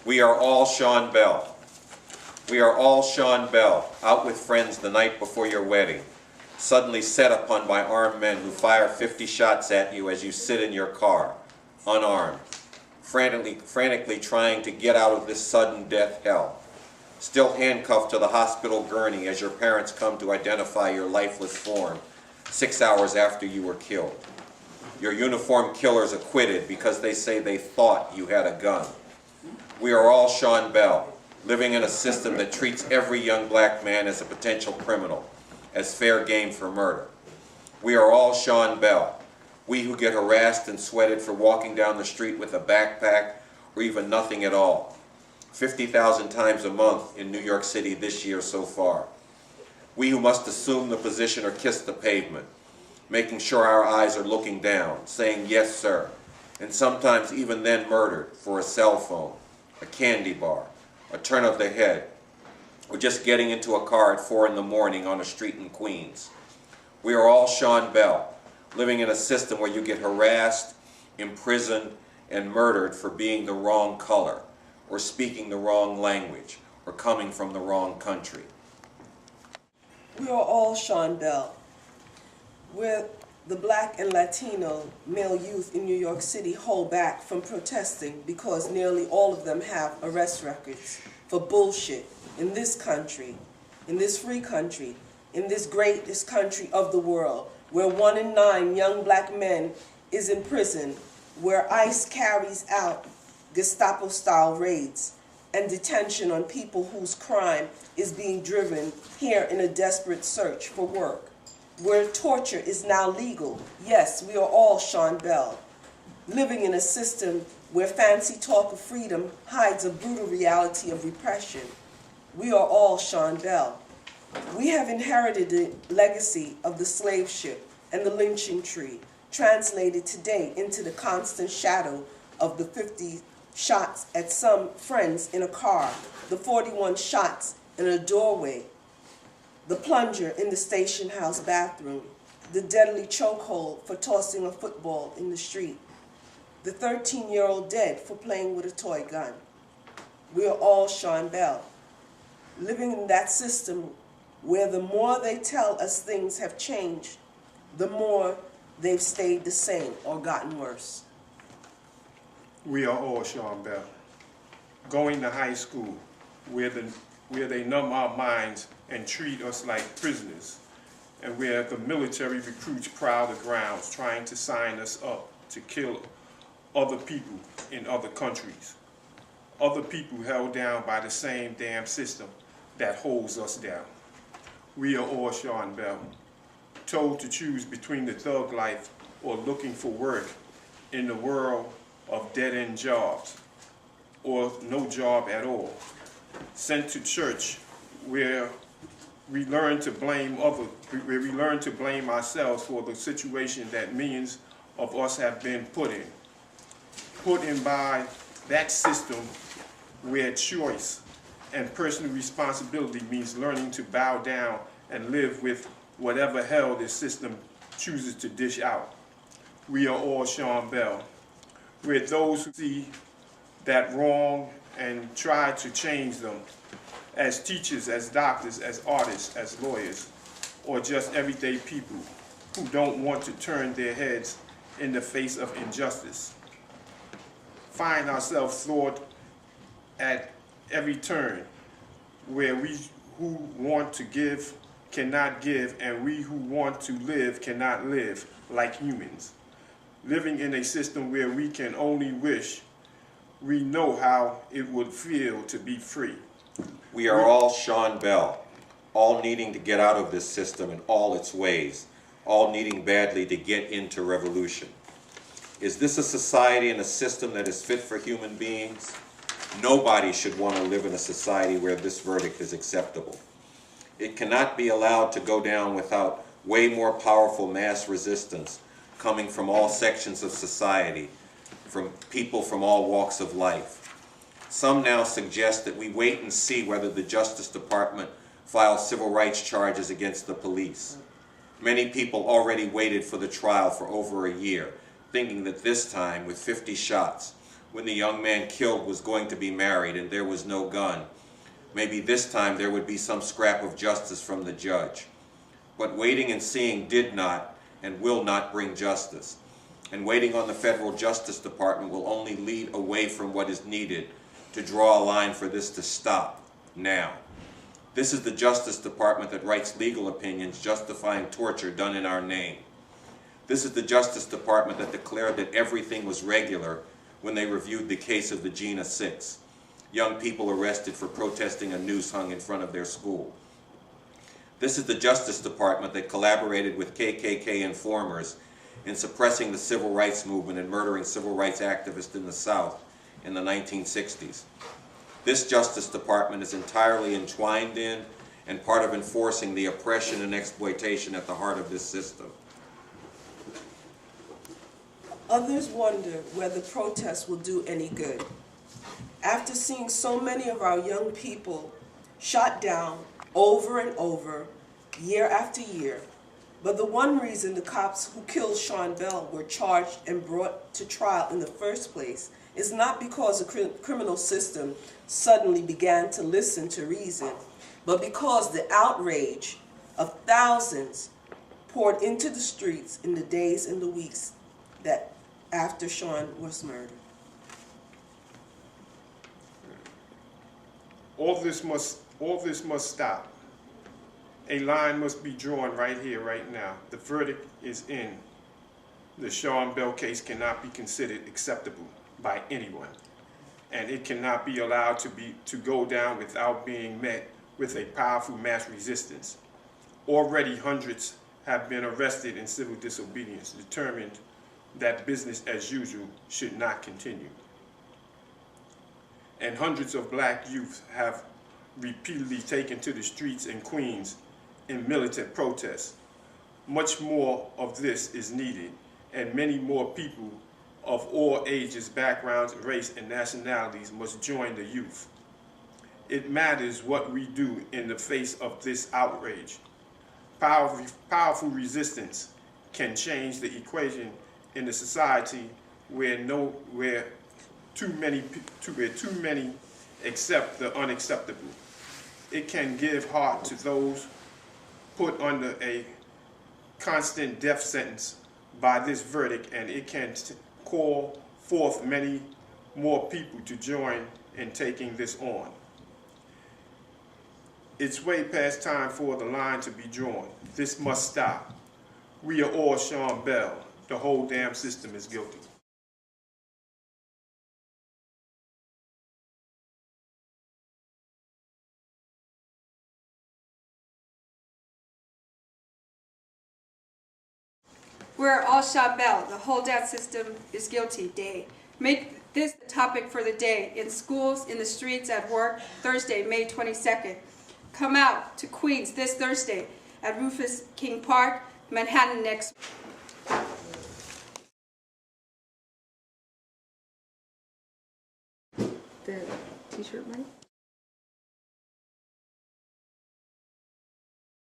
We are all Sean Bell. We are all Sean Bell, out with friends the night before your wedding, suddenly set upon by armed men who fire 50 shots at you as you sit in your car, unarmed, frantically trying to get out of this sudden death hell, still handcuffed to the hospital gurney as your parents come to identify your lifeless form 6 hours after you were killed. Your uniformed killers acquitted because they say they thought you had a gun. We are all Sean Bell, living in a system that treats every young black man as a potential criminal, as fair game for murder. We are all Sean Bell, we who get harassed and sweated for walking down the street with a backpack or even nothing at all, 50,000 times a month in New York City this year so far. We who must assume the position or kiss the pavement, making sure our eyes are looking down, saying yes sir, and sometimes even then murdered for a cell phone, a candy bar, a turn of the head, or just getting into a car at 4 in the morning on a street in Queens. We are all Sean Bell, living in a system where you get harassed, imprisoned, and murdered for being the wrong color, or speaking the wrong language, or coming from the wrong country. We are all Sean Bell. We're the Black and Latino male youth in New York City hold back from protesting because nearly all of them have arrest records for bullshit in this country, in this free country, in this greatest country of the world, where 1 in 9 young black men is in prison, where ICE carries out Gestapo-style raids and detention on people whose crime is being driven here in a desperate search for work, where torture is now legal. Yes, we are all Sean Bell, living in a system where fancy talk of freedom hides a brutal reality of repression. We are all Sean Bell. We have inherited the legacy of the slave ship and the lynching tree, translated today into the constant shadow of the 50 shots at some friends in a car, the 41 shots in a doorway, the plunger in the station house bathroom, the deadly chokehold for tossing a football in the street, the 13-year-old dead for playing with a toy gun. We are all Sean Bell, living in that system where the more they tell us things have changed, the more they've stayed the same or gotten worse. We are all Sean Bell, going to high school where they numb our minds and treat us like prisoners, and where the military recruits prowl the grounds trying to sign us up to kill other people in other countries, other people held down by the same damn system that holds us down. We are all Sean Bell, told to choose between the thug life or looking for work in the world of dead-end jobs or no job at all, sent to church where we learn to blame ourselves for the situation that millions of us have been put in by that system where choice and personal responsibility means learning to bow down and live with whatever hell this system chooses to dish out. We are all Sean Bell. We're those who see that wrong and try to change them, as teachers, as doctors, as artists, as lawyers, or just everyday people who don't want to turn their heads in the face of injustice. Find ourselves flawed at every turn, where we who want to give cannot give, and we who want to live cannot live like humans. Living in a system where we can only wish we know how it would feel to be free. We are all Sean Bell, all needing to get out of this system in all its ways, all needing badly to get into revolution. Is this a society and a system that is fit for human beings? Nobody should want to live in a society where this verdict is acceptable. It cannot be allowed to go down without way more powerful mass resistance coming from all sections of society, from people from all walks of life. Some now suggest that we wait and see whether the Justice Department files civil rights charges against the police. Many people already waited for the trial for over a year, thinking that this time, with 50 shots, when the young man killed was going to be married and there was no gun. Maybe this time there would be some scrap of justice from the judge. But waiting and seeing did not and will not bring justice. And waiting on the federal Justice Department will only lead away from what is needed to draw a line for this to stop now. This is the Justice Department that writes legal opinions justifying torture done in our name. This is the Justice Department that declared that everything was regular when they reviewed the case of the Gina 6, young people arrested for protesting a noose hung in front of their school. This is the Justice Department that collaborated with KKK informers in suppressing the civil rights movement and murdering civil rights activists in the South in the 1960s. This Justice Department is entirely entwined in and part of enforcing the oppression and exploitation at the heart of this system. Others wonder whether protests will do any good. After seeing so many of our young people shot down over and over, year after year, but the one reason the cops who killed Sean Bell were charged and brought to trial in the first place is not because the criminal system suddenly began to listen to reason, but because the outrage of thousands poured into the streets in the days and the weeks that after Sean was murdered. All this must stop. A line must be drawn right here, right now. The verdict is in. The Sean Bell case cannot be considered acceptable by anyone, and it cannot be allowed to go down without being met with a powerful mass resistance. Already hundreds have been arrested in civil disobedience, determined that business as usual should not continue. And hundreds of black youth have repeatedly taken to the streets in Queens in militant protests. Much more of this is needed, and many more people of all ages, backgrounds, race, and nationalities must join the youth. It matters what we do in the face of this outrage. Powerful resistance can change the equation in a society where too many accept the unacceptable. It can give heart to those put under a constant death sentence by this verdict, and it can call forth many more people to join in taking this on. It's way past time for the line to be drawn. This must stop. We are all Sean Bell. The whole damn system is guilty. We're all Sean Bell. The whole damn system is guilty day. Make this the topic for the day. In schools, in the streets, at work, Thursday, May 22nd. Come out to Queens this Thursday at Rufus King Park, Manhattan next week. The t-shirt, Mike?